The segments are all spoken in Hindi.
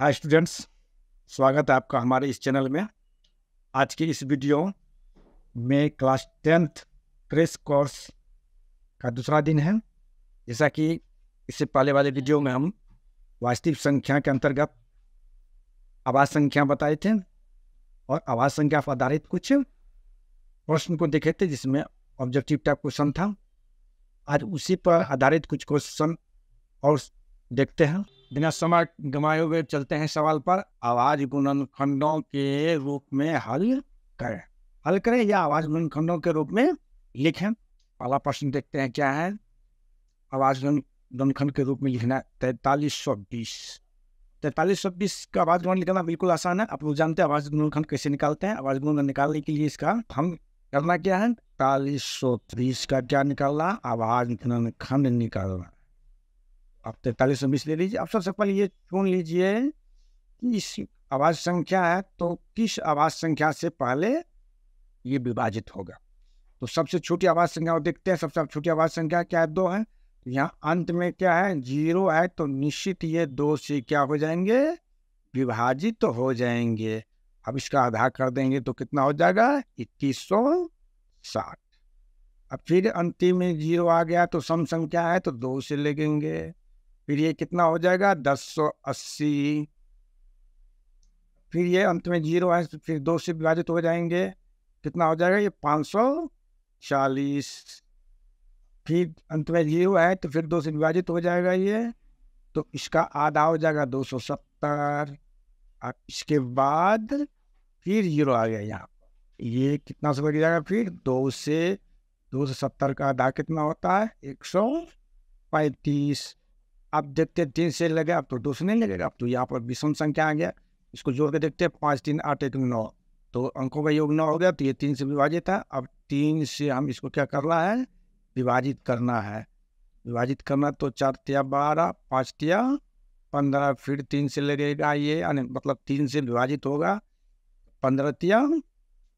हाय स्टूडेंट्स, स्वागत है आपका हमारे इस चैनल में। आज की इस वीडियो में क्लास 10th क्रेश कोर्स का दूसरा दिन है। जैसा कि इससे पहले वाले वीडियो में हम वास्तविक संख्या के अंतर्गत आवाज संख्या बताए थे और आवाज संख्या पर आधारित कुछ प्रश्न को देखे थे जिसमें ऑब्जेक्टिव टाइप क्वेश्चन था। आज उसी पर आधारित कुछ क्वेश्चन और देखते हैं। बिना समय गंवाए हुए चलते हैं सवाल पर। आवाज गुणनखंडों के रूप में हल करें या आवाज गुणनखंडों के रूप में लिखें। पहला प्रश्न देखते हैं क्या है। आवाज गुणनखंड के रूप में लिखना है 4320 का आवाज गुणन लिखना बिल्कुल आसान है। आप लोग जानते हैं आवाज गुणनखंड कैसे निकालते हैं। आवाज गुणन निकालने के लिए इसका हम करना क्या है, 4320 का क्या निकालना, आवाज गुणनखंड निकालना। आप 4320 ले लीजिए। आप सबसे पहले ये चुन लीजिए कि इस आवाज संख्या है तो किस आवाज संख्या से पहले ये विभाजित होगा। तो सबसे छोटी आवाज संख्या को देखते हैं। सबसे छोटी आवाज संख्या क्या है, 2 है। तो यहाँ अंत में क्या है, 0 है, तो निश्चित ये 2 से क्या हो जाएंगे, विभाजित तो हो जाएंगे। अब इसका आधा कर देंगे तो कितना हो जाएगा, 2160। अब फिर अंतिम में 0 आ गया तो सम संख्या है तो 2 से लगेंगे। फिर ये कितना हो जाएगा, 1080। फिर ये अंत में 0 है तो फिर 2 से विभाजित हो जाएंगे, कितना हो जाएगा, ये 540। फिर अंत में 0 है तो फिर 2 से विभाजित हो जाएगा ये, तो इसका आधा हो जाएगा 270। अब इसके बाद फिर 0 आ गया यहाँ, ये कितना से बढ़ जाएगा, फिर 2 से 270 का आधा कितना होता है, 135। अब देखते 3 से लगे, अब तो 2 से नहीं लगेगा। अब तो यहाँ पर विषम संख्या आ गया, इसको जोड़ के देखते हैं। 5 3 8 1 9, तो अंकों का योग 9 हो गया। तो ये 3 से विभाजित है। अब 3 से हम इसको क्या करना है, विभाजित करना है। विभाजित करना तो 4 तिया 12, 5 तिया 15, फिर 3 से लगेगा ये, मतलब 3 से विभाजित होगा, 15 तिया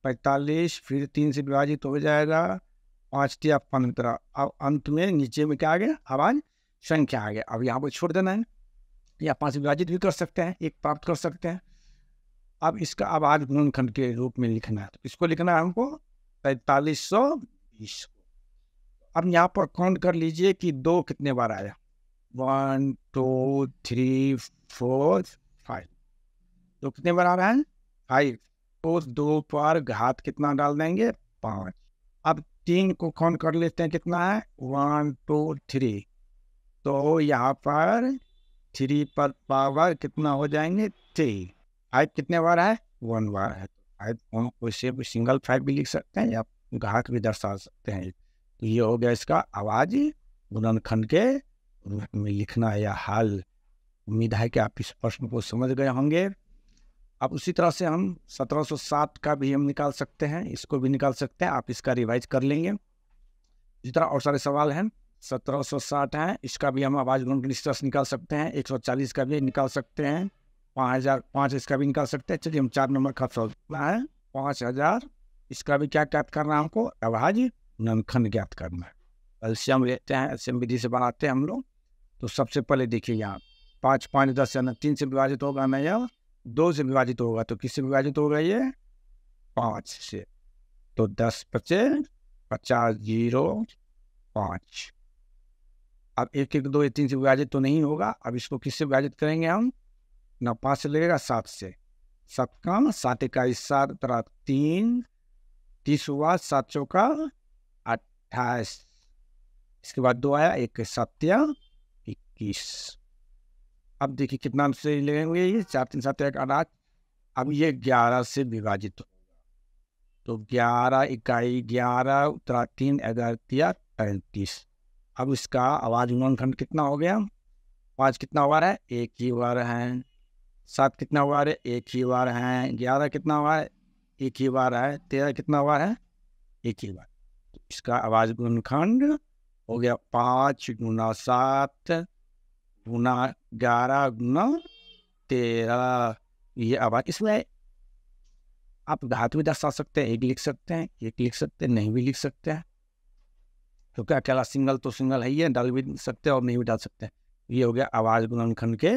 45, फिर 3 से विभाजित हो जाएगा, 5 तिया 15। अब अंत में नीचे में क्या आ गया, आवाज संख्या आ गया। अब यहाँ पर छोड़ देना है, या 5 विभाजित भी कर सकते हैं, 1 प्राप्त कर सकते हैं। अब इसका आवाज गुणनखंड के रूप में लिखना है, तो इसको लिखना है हमको 4320। अब यहाँ पर काउंट कर लीजिए कि 2 कितने बार आया, 1 2 3 4 5। 2 कितने बार आ रहा है, 5। तो 2 पर घात कितना डाल देंगे, 5। अब 3 को काउंट कर लेते हैं, कितना है, 1 2 3। तो यहाँ पर 3 पर पावर कितना हो जाएंगे, 3। 5 कितने बार है, 1 बार है। 5 को सिर्फ सिंगल 5 भी लिख सकते हैं या घात भी दर्शा सकते हैं। तो ये हो गया इसका आवाज गुणनखंड के रूप में लिखना है या हल। उम्मीद है कि आप इस प्रश्न को समझ गए होंगे। अब उसी तरह से हम 1760 का भी हम निकाल सकते हैं, इसको भी निकाल सकते हैं। आप इसका रिवाइज कर लेंगे। इसी तरह और सारे सवाल हैं। 1760 है, इसका भी हम आवाज गुणनखंड इस तरह से निकाल सकते हैं। 140 का भी निकाल सकते हैं। 5005 इसका भी निकाल सकते हैं। चलिए हम 4 नंबर का सवाल है, 5000। इसका भी क्या ज्ञात करना है हमको, आवाज गुणनखंड ज्ञात करना है। एलसीएम लेते हैं, एलसीएम विधि से बनाते हैं हम लोग। तो सबसे पहले देखिए यहाँ 5 5 10 यानी 3 से विभाजित होगा ना, या 2 से विभाजित होगा। तो किससे विभाजित होगा, ये 5 से। तो 10 बचे 50 0 5। अब 1 1 2 3 से विभाजित तो नहीं होगा। अब इसको किससे विभाजित करेंगे हम, ना 5 से लगेगा, 7 से। 7 कम 7 21 7 3 30 हुआ, 7 चौका 28। इसके बाद 2 आया, 1 7 21। अब देखिए कितना से लगेंगे, ये 4 3 7 1 8। अब ये 11 से विभाजित होगा। तो 11 इकाई 11 उत्तरा 3 11 33। अब इसका आवाज गुणनखंड कितना हो गया, 5 कितना बार है, 1 ही बार है। 7 कितना बार है, 1 ही बार है। 11 कितना बार है, 1 ही बार है। 13 कितना बार है, 1 ही बार। तो इसका आवाज गुणनखंड हो गया 5 गुना 7 गुना 11 गुना 13। ये आवाज, इसमें आप घात भी दर्शा सकते हैं, 1 लिख सकते हैं, 1 लिख सकते हैं, नहीं भी लिख सकते हैं। तो क्या अकेला सिंगल तो सिंगल है ही है, डाल भी सकते हैं और नहीं भी डाल सकते हैं। ये हो गया आवाज गुणनखंड के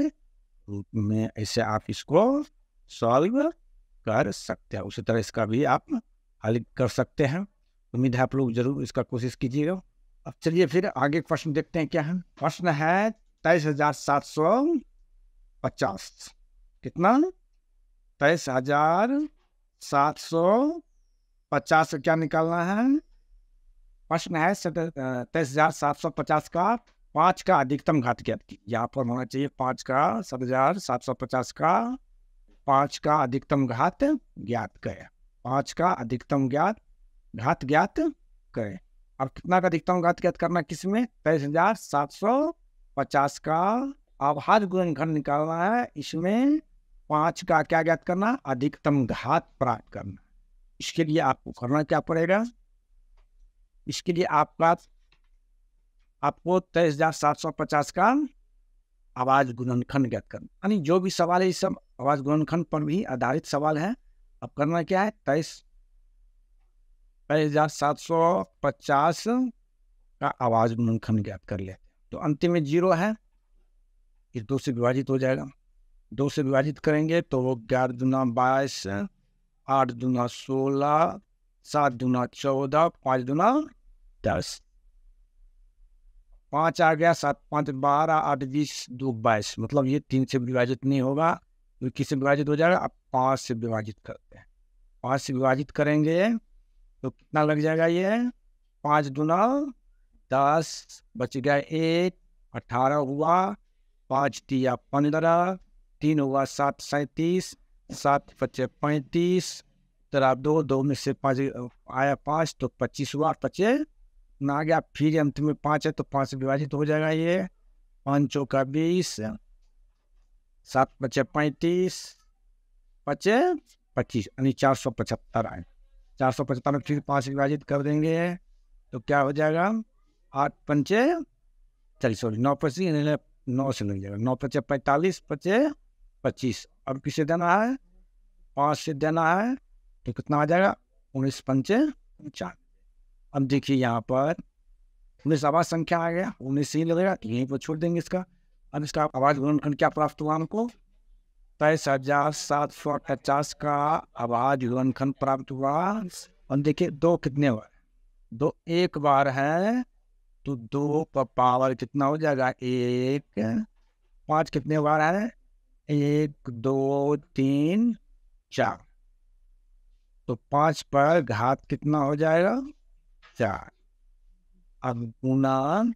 रूप में ऐसे आप इसको सॉल्व कर सकते हैं। उसी तरह इसका भी आप हल कर सकते हैं। उम्मीद है आप लोग जरूर इसका कोशिश कीजिएगा। अब चलिए फिर आगे प्रश्न देखते हैं क्या है। प्रश्न है 23,750। कितना? 23,750 से क्या निकालना है? प्रश्न है 23,750 का 5 का अधिकतम घात ज्ञात की। यहाँ पर होना चाहिए 5 का 7,750 का 5 का अधिकतम घात ज्ञात करें। 5 का अधिकतम घात ज्ञात करें। अब कितना का अधिकतम घात ज्ञात करना किसमें? 23,750 का अभाज्य गुणनखंड निकालना है। इसमें 5 का क्या ज्ञात करना? अधिकतम घात प्राप्त करना। इसके लिए आपको करना क्या पड़ेगा? इसके लिए आपको 23,750 का अभाज्य गुणनखंड ज्ञात करना। यानी जो भी सवाल है, इस सब अभाज्य गुणनखंड पर भी आधारित सवाल है। अब करना क्या है? 23,750 का अभाज्य गुणनखंड ज्ञात कर लेते हैं। तो अंतिम में 0 है, इस 2 से विभाजित हो जाएगा। 2 से विभाजित करेंगे तो वो 11 दूना 22, 8 दूना 16, 7 दूना 14, 5 दूना 10, 5 आ गया, 7 5 12, 8 20, 2 22। मतलब ये 3 से विभाजित नहीं होगा, तो किससे विभाजित हो जाएगा? अब 5 से विभाजित करते हैं। 5 से विभाजित करेंगे तो कितना लग जाएगा? ये 5 दूना 10, बच गया 1, 18 हुआ, 5 तिया 15, 3 हुआ 7 37, 7 पचे 35, तेरा 2 में से 5 आया 5 तो 25 हुआ, 25 ना आ गया। फिर अंत में 5 है तो 5 से विभाजित हो जाएगा। ये 5 चौका 20, 7 पचे 35, पचे 25, यानी 475 आए। 475 में फिर 5 से विभाजित कर देंगे तो क्या हो जाएगा? 8 पंचे 40, सॉरी 9 पची 9 से लग जाएगा। 9 पचे 45, पचे 25। अब किसे देना है? 5 से देना है तो कितना आ जाएगा? 19 पंचे 4। अब देखिए यहाँ पर 19 आवाज संख्या आ गया, 19 ही लगेगा, यहीं पर छोड़ देंगे इसका। अब इसका आवाज गुणनखंड क्या प्राप्त हुआ हमको? 23,750 का आवाज गुणनखंड प्राप्त हुआ। और देखिए 2 कितने बार? 2 एक बार है तो 2 का पावर कितना हो जाएगा? 1। 5 कितने बार है? 1 2 3 4। तो 5 पर घात कितना हो जाएगा? 4। अब गुना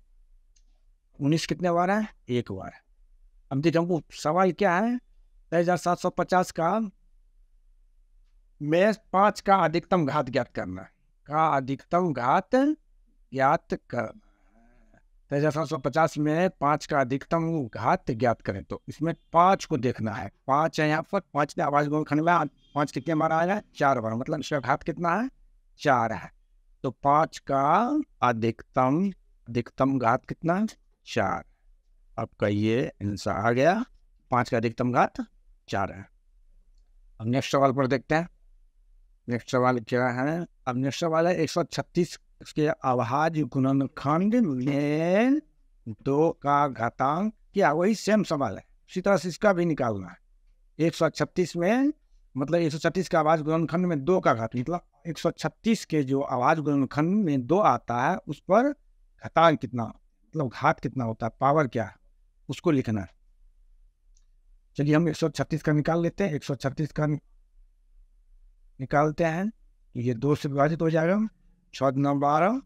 19 कितने बार है? 1 बार। अब देखिए हमको सवाल क्या है? 23,750 का में 5 का अधिकतम घात ज्ञात करना है। का अधिकतम घात ज्ञात करना। 23,750 में 5 का अधिकतम घात ज्ञात करें तो इसमें 5 को देखना है। 5 है यहाँ पर, 5 ने आवाज गुणनखंड में 5 कितने बार आया? 4 बार। मतलब इसका घात कितना है? 4 है। तो 5 का अधिकतम घात कितना है? 4। आपका ये आंसर आ गया। 5 का अधिकतम घात 4 है। अब नेक्स्ट सवाल पर देखते हैं। नेक्स्ट सवाल क्या है? अब नेक्स्ट सवाल है 136 के अभाज्य गुणनखंड में 2 का घातांक क्या? वही सेम सवाल है, उसी तरह से इसका भी निकालना है। 136 में मतलब 136 का आवाज गुणनखंड में 2 का घात, मतलब 136 के जो आवाज गुणनखंड में 2 आता है उस पर घातांक कितना, मतलब घात कितना होता है, पावर क्या है, उसको लिखना है। चलिए हम 136 का निकाल लेते हैं। 136 का निकालते हैं तो ये 2 से विभाजित हो जाएगा। 6 दूना 12,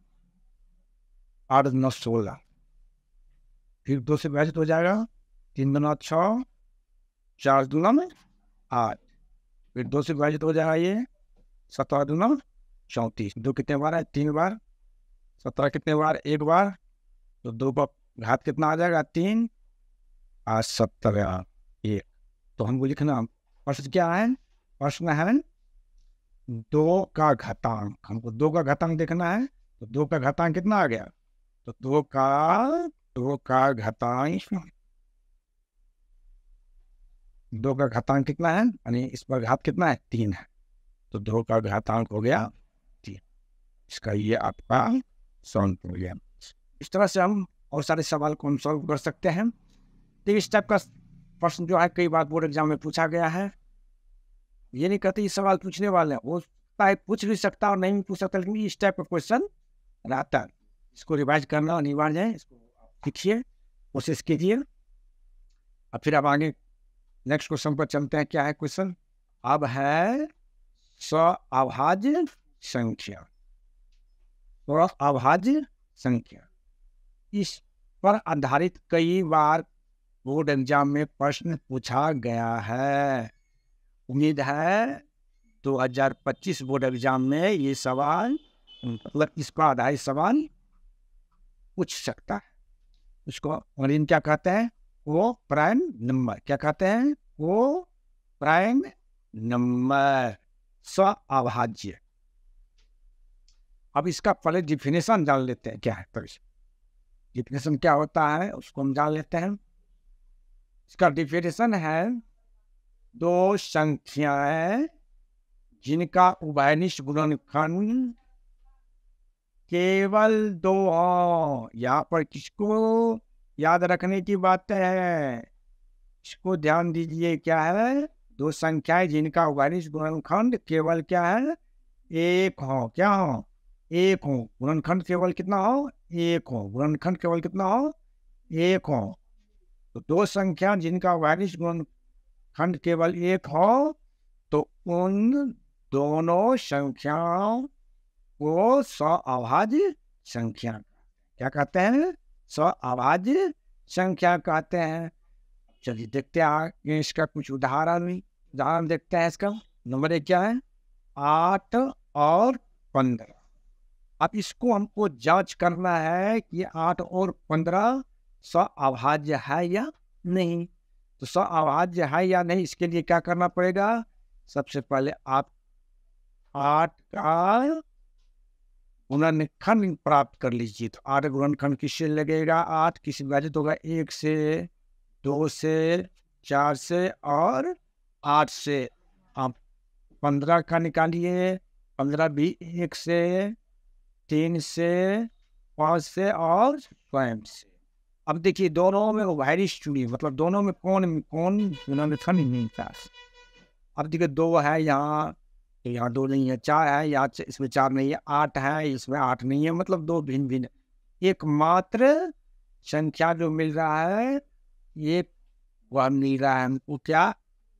8 दूना 16, फिर 2 से विभाजित हो जाएगा। 3 दूना 6, 4 दूना 8, फिर 2 से विभाजित हो जाएगा। ये 17 दूना 34। 2 कितने बार है? 3 बार। 17 कितने बार? 1 बार। तो 2 का घात कितना आ जाएगा? 3 और 17 1। तो हमको लिखना प्रश्न क्या है? प्रश्न है 2 का घातांक। हमको 2 का घातांक देखना है। तो 2 का घातांक कितना आ गया? तो 2 का घातांक कितना है? यानी इस पर घात कितना है? 3 है। तो 2 का घातांक हो गया 3। इसका ये आपका सॉल्व हो गया। इस तरह से हम और सारे सवाल को हम सॉल्व कर सकते हैं। तो इस टाइप का प्रश्न जो है कई बार बोर्ड एग्जाम में पूछा गया है। ये नहीं कहते ये सवाल पूछने वाले हैं, वो पूछ भी सकता और नहीं भी पूछ सकता, लेकिन इस टाइप का क्वेश्चन रहता है। इसको रिवाइज करना अनिवार्य है, इसको लिखिए, कोशिश कीजिए। अब फिर अब आगे नेक्स्ट क्वेश्चन पर चलते हैं। क्या है क्वेश्चन? अब है स्वाभाज्य संख्या। स्वाभाज्य संख्या, इस पर आधारित कई बार बोर्ड एग्जाम में प्रश्न पूछा गया है। उम्मीद है 2025 बोर्ड एग्जाम में ये सवाल, मतलब इस पर आधारित सवाल पूछ सकता है। उसको अंग्रेजी क्या कहते हैं? वो प्राइम नंबर। क्या कहते हैं? वो प्राइम नंबर, स्वाभाज्य। अब इसका पहले डिफिनेशन जान लेते हैं क्या है। तो डिफिनेशन क्या होता है उसको हम जान लेते हैं। इसका डिफिनेशन है, दो संख्याएं जिनका उभयनिष्ठ गुणनखंड केवल दो हो। यहाँ पर किसको याद रखने की बात है, इसको ध्यान दीजिए। क्या है? दो संख्याएं जिनका उभयनिष्ठ गुणनखंड केवल क्या है? एक हो। क्या हो? एक हो। गुणनखंड केवल कितना हो? एक हो। गुणनखंड केवल कितना हो? एक हो। तो दो संख्या जिनका उभयनिष्ठ गुणनखंड केवल एक हो, तो उन दोनों संख्याओं को स्वाभाज्य संख्या, क्या कहते हैं? स्वाभाज्य संख्या कहते हैं। चलिए देखते हैं इसका कुछ उदाहरण देखते हैं। इसका नंबर एक क्या है? 8 और 15। अब इसको हमको जांच करना है कि 8 और 15 स्वाभाज्य है या नहीं। तो स्वाभाज्य है या नहीं, इसके लिए क्या करना पड़ेगा? सबसे पहले आप 8 का गुणनखंड प्राप्त कर लीजिए। तो 8 गुणनखंड किससे लगेगा? 8 किसी विभाजित होगा 1 से, 2 से, 4 से और 8 से। आप 15 का निकालिए। 15 भी 1 से, 3 से, 5 से और स्वयं से। अब देखिए दोनों में उभयनिष्ठ चुनिए, मतलब दोनों में कौन गुणनखंड मिलता है। अब देखिए 2 है यहाँ, यहाँ 2 नहीं है। 4 है, यहाँ इसमें 4 नहीं है। 8 है, इसमें 8 नहीं है, मतलब 2 भिन्न भिन्न। एकमात्र संख्या जो मिल रहा है ये वह मिल रहा है हमको, क्या?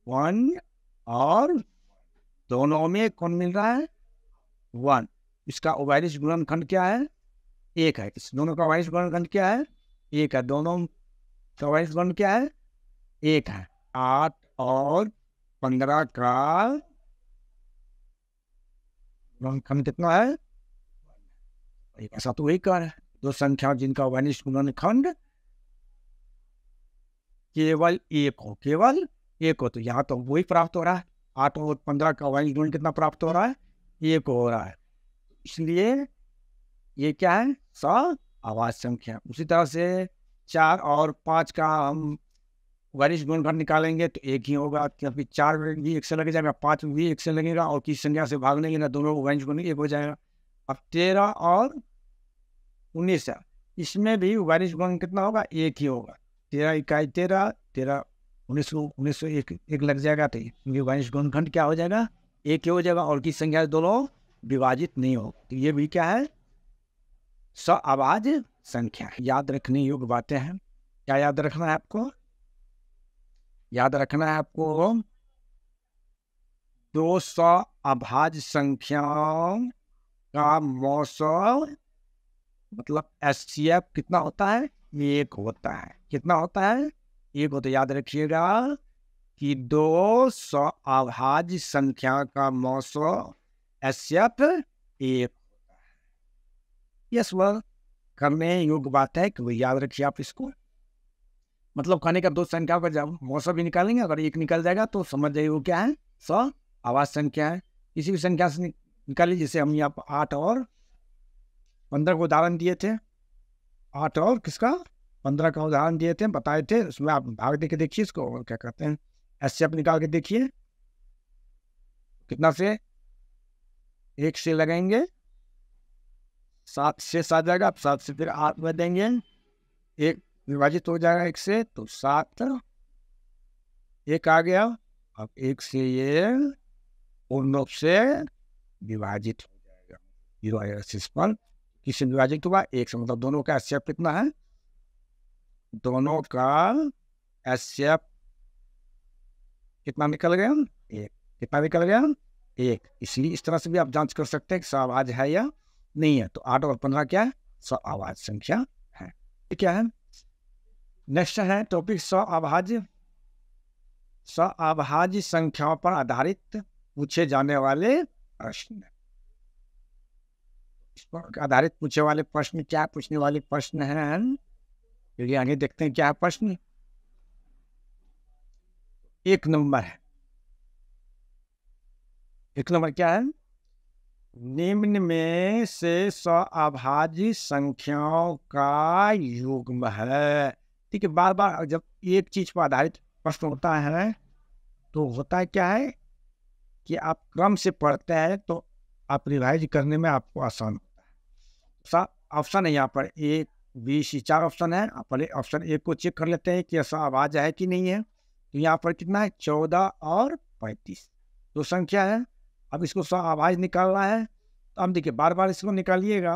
1 और दोनों में कौन मिल रहा है? 1। इसका उभयनिष्ठ गुणनखंड क्या है? 1 है। इस दोनों का उभयनिष्ठ गुणनखंड क्या है? 1 है। दोनों का उभयनिष्ठ गुणनखंड क्या है? 1 है। 8 और 15 का गुणनखंड कितना है? ऐसा तो वही कह रहा है, दो संख्या जिनका उभयनिष्ठ गुणनखंड केवल 1 हो। केवल 1 हो, तो यहाँ तो वही प्राप्त हो रहा है। 8 और 15 का उभयनिष्ठ गुणन कितना प्राप्त हो रहा है? 1 हो रहा है। इसलिए ये क्या है? स्वाभाज्य संख्या। उसी तरह से 4 और 5 का हम उभयनिष्ठ गुणनखंड निकालेंगे तो 1 ही होगा, क्योंकि 4 में भी 1 से लग जाएगा, 5 में भी 1 से लगेगा, और किस संख्या से भाग लेंगे ना, दोनों उभयनिष्ठ गुणनखंड 1 हो जाएगा। अब 13 और 19 है, इसमें भी उभयनिष्ठ गुणनखंड कितना होगा? 1 ही होगा। 13 इकाई 13, 13 19 1 लग जाएगा, तो उभयनिष्ठ गुणनखंड क्या हो जाएगा? 1 ही हो जाएगा, और किस संख्या से दोनों विभाजित नहीं हो। तो ये भी क्या है? स्वाभाज्य संख्या। याद रखने योग्य बातें हैं। क्या याद रखना है आपको? याद रखना है आपको 2 स्वाभाज्य संख्याओं का मौसम, मतलब एचसीएफ कितना होता है? 1 होता है। कितना होता है? 1 होता है। याद रखिएगा कि 2 स्वाभाज्य संख्या का मौसम एचसीएफ 1 होता है। यस, वह करने योग्य बात है कि वो याद रखिए आप इसको। मतलब कहने का 2 संख्या पर जब मौसम भी निकालेंगे, अगर 1 निकल जाएगा तो समझ जाइए वो क्या है? स्वाभाज्य संख्या है। किसी भी संख्या से निकालिए, जैसे हम यहाँ पर 8 और 15 को उदाहरण दिए थे। 8 और किसका? 15 का उदाहरण दिए थे, बताए थे। उसमें आप भाग दे के देखिए इसको, और क्या कहते हैं, एचसीएफ निकाल के देखिए। कितना से? 1 से लगाएंगे, 7 से 7 जाएगा। आप 7 से फिर 8 में देंगे, 1 विभाजित हो जाएगा 1 से, तो 7 एक आ गया। अब एक से ये पूर्ण से विभाजित हो जाएगा, 0 एक्सिस पर किससे विभाजित हुआ, एक से, मतलब दोनों का एचसीएफ कितना है, दोनों का एचसीएफ कितना निकल गया, एक। कितना निकल गया, एक। इसलिए इस तरह से भी आप जांच कर सकते हैं कि सहआवाज है या नहीं है। तो 8 और 15 क्या है, सहआवाज संख्या है। ये क्या है, नेक्स्ट है टॉपिक सहआवाज। सहआवाज संख्याओं पर आधारित पूछे जाने वाले प्रश्न। इस पर आधारित पूछे वाले प्रश्न क्या पूछने वाले प्रश्न है, चलिए आगे देखते हैं क्या है प्रश्न। 1 नंबर है, 1 नंबर क्या है, निम्न में से सहआवाजी संख्याओं का युग्म है। ठीक है, बार बार जब एक चीज पर आधारित प्रश्न होता है तो होता है क्या है कि आप क्रम से पढ़ते हैं तो आप रिवाइज करने में आपको आसान होता है। ऑप्शन है यहाँ पर A, B, C 4 ऑप्शन है। आप पहले ऑप्शन एक को चेक कर लेते हैं कि सहआवाज है कि नहीं है। तो यहाँ पर कितना है, 14 और 35 दो संख्या है। अब इसको सहआवाज निकालना है तो हम देखिए बार बार इसको निकालिएगा,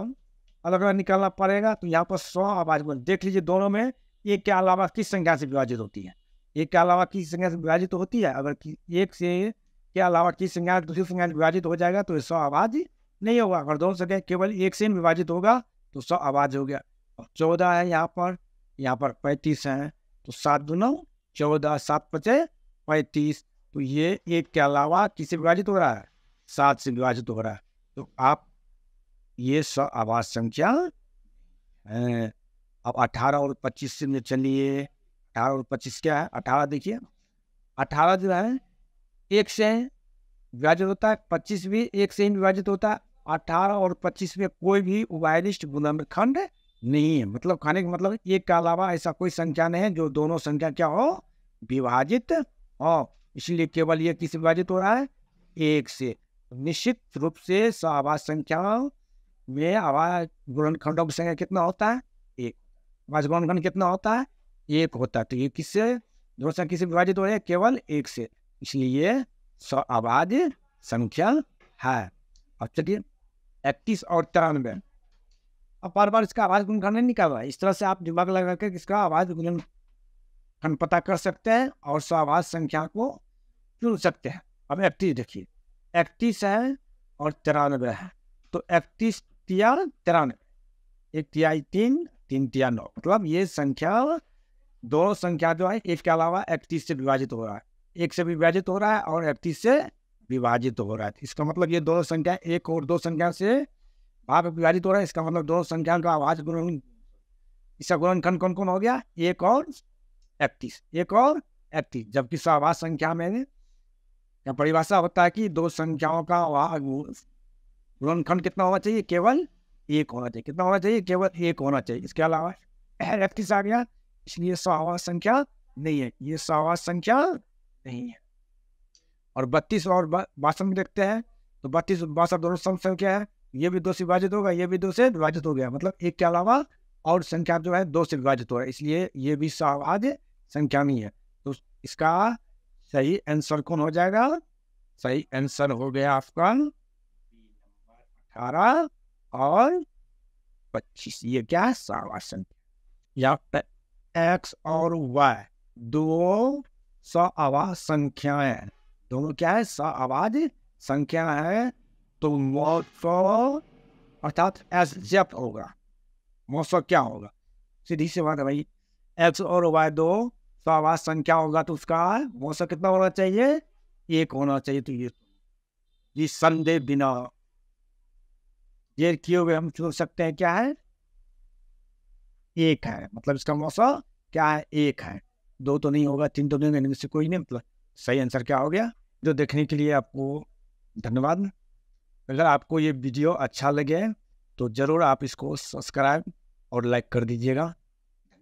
अलग अलग निकालना पड़ेगा। तो यहाँ पर सहआवाज को देख लीजिए, दोनों में एक के अलावा किस संख्या से विभाजित होती है, एक के अलावा किस संख्या से विभाजित होती है। अगर एक से के अलावा किस संख्या दूसरी संख्या से विभाजित हो जाएगा तो सहआवाज नहीं होगा। अगर दोनों संख्या केवल एक से विभाजित होगा तो सहआवाज हो गया। 14 है यहाँ पर 35 है, तो 7 दूना 14, 7 पचे 35। तो ये एक के अलावा किससे विभाजित हो रहा है, 7 से विभाजित हो रहा है। तो आप ये सहआवाज संख्या है। अब 18 और 25 से चलिए, 18 और 25 क्या है, 18 देखिए, 18 जो है एक से विभाजित होता है, 25 भी एक से ही विभाजित होता है। 18 और 25 में कोई भी उभयनिष्ठ गुणनखंड नहीं है। मतलब खाने का मतलब एक के अलावा ऐसा कोई संख्या नहीं है जो दोनों संख्या क्या हो, विभाजित हो। इसलिए केवल ये किस विभाजित हो रहा है, एक से। निश्चित रूप से सहआवाज संख्या में आवाज गुणनखंडों की संख्या कितना होता है, एक। आवाज गुणनखंड कितना होता है, एक होता है। तो ये किससे, दोनों संख्या किससे विभाजित हो रहे हैं, केवल एक से। इसलिए ये सहआवाज संख्या है। अब चलिए 31 और 93। अब बार बार इसका आवाज गुणनखंड नहीं निकाल रहा है, इस तरह से आप दिमाग लगा कर इसका आवाज गुणनखंड पता कर सकते हैं और सहआवाज संख्या को चुन सकते हैं। अब 31 देखिए, 31 है और 93 है। तो 31 तिया 93, एक तिहाई 3, 3 तिया 9, मतलब ये संख्या दोनों संख्या जो है एक के अलावा 31 से विभाजित हो रहा है, एक से विभाजित हो रहा है और 31 से विभाजित हो रहा है। इसका मतलब ये दोनों संख्या एक और दो संख्या से भाग विभाजित हो रहा है। इसका मतलब दोनों संख्या का आवाज गुणन, इसका गुणनखंड कौन कौन हो गया, 1 और 31, 1 और 31। जबकि सहआवाज संख्या में परिभाषा होता है कि दो संख्याओं का गुणनखंड कितना होना चाहिए, केवल एक होना चाहिए। कितना होना चाहिए, केवल एक होना चाहिए। इसके अलावा 31 आ गया, इसलिए सहआवाज संख्या नहीं है, ये सहआवाज संख्या नहीं है। और 32 और 62 में देखते हैं तो 32 और 62 दोनों सम संख्या है। ये भी 2 से विभाजित होगा, ये भी 2 से विभाजित हो गया। मतलब एक के अलावा और संख्या जो है 2 से विभाजित हो रहा है, इसलिए ये भी सहआवाज संख्या नहीं है। तो इसका सही आंसर कौन हो जाएगा, सही आंसर हो गया आपका 18 और 25। ये क्या है, सहआवाज संख्या। यहाँ पे एक्स और वाई दो सहआवाज संख्याएं, दोनों क्या है, सहआवाज संख्या है। तो मौसम अर्थात एसजेफ होगा। मौसम क्या होगा, सीधी सी बात है भाई, एक्स और वाई दो सहआवाज संख्या होगा तो उसका मौसम कितना होना चाहिए, एक होना चाहिए। तो ये संदेह बिना ये किए हुए हम चुन सकते हैं क्या है, एक है। मतलब इसका मौसम क्या है, एक है। 2 तो नहीं होगा, 3 तो नहीं होगा, इनमें से कोई नहीं। मतलब सही आंसर क्या हो गया। जो देखने के लिए आपको धन्यवाद। अगर आपको ये वीडियो अच्छा लगे तो ज़रूर आप इसको सब्सक्राइब और लाइक कर दीजिएगा।